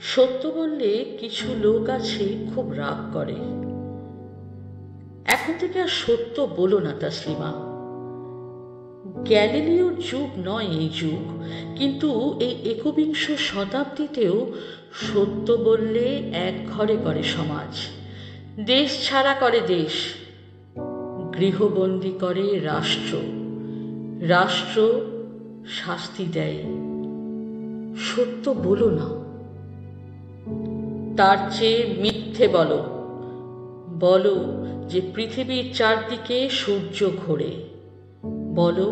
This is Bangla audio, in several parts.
সত্য বললে কিছু লোক আছে খুব রাগ করে। এখন থেকে আর সত্য বলো না তাসলিমা। গ্যালিলিওর যুগ নয় এই যুগ, কিন্তু এই একবিংশ শতাব্দীতেও সত্য বললে এক ঘরে করে সমাজ, দেশ ছাড়া করে দেশ, গৃহবন্দী করে রাষ্ট্র, রাষ্ট্র শাস্তি দেয়। সত্য বলো না। তার চেয়ে মিথ্যে বলো। বলো যে পৃথিবীর চারদিকে সূর্য ঘোরে। বলো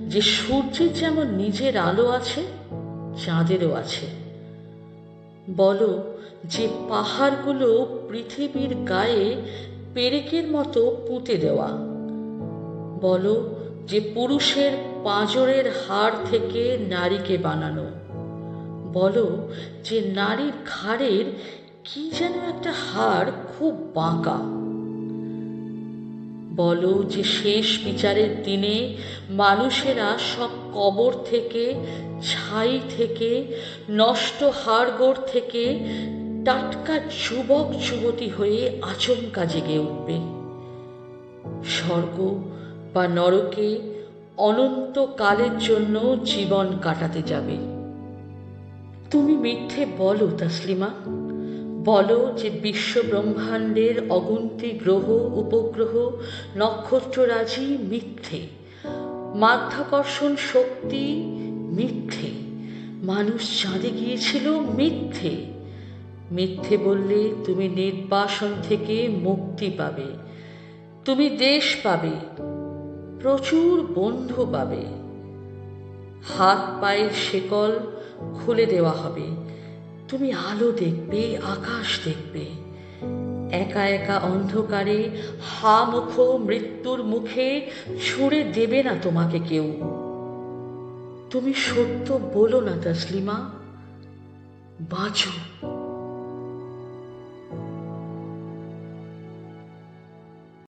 যে সূর্যের যেমন নিজের আলো আছে, চাঁদেরও আছে। বলো যে পাহাড়গুলো পৃথিবীর গায়ে পেরেকের মতো পুঁতে দেওয়া। বলো যে পুরুষের পাঁজরের হাড় থেকে নারীকে বানানো। বলো যে নারীর ঘাড়ের কি যেন একটা হাড় খুব বাঁকা। বলো যে শেষ বিচারের দিনে মানুষেরা সব কবর থেকে, ছাই থেকে, নষ্ট হাড়গোড় থেকে টাটকা যুবক যুবতী হয়ে আচমকা জেগে উঠবে। স্বর্গ বা নরকে অনন্তকালের জন্য জীবন কাটাতে যাবে। তুমি মিথ্যে বলো তাসলিমা। বলো যে বিশ্ব ব্রহ্মাণ্ডের অগুন্তি গ্রহ উপগ্রহ নক্ষত্ররাজি মিথ্যে, মাধ্যাকর্ষণ শক্তি মিথ্যে, মানুষ চাঁদে গিয়েছিল মিথ্যে। মিথ্যে বললে তুমি নির্বাসন থেকে মুক্তি পাবে, তুমি দেশ পাবে, প্রচুর বন্ধু পাবে, হাত পায়ের শেকল খুলে দেওয়া হবে, তুমি আলো দেখবে, আকাশ দেখবে। একা একা অন্ধকারে হা মুখ মৃত্যুর মুখে ছুঁড়ে দেবে না তোমাকে কেউ। তুমি সত্য বলো না তাসলিমা, বাঁচো।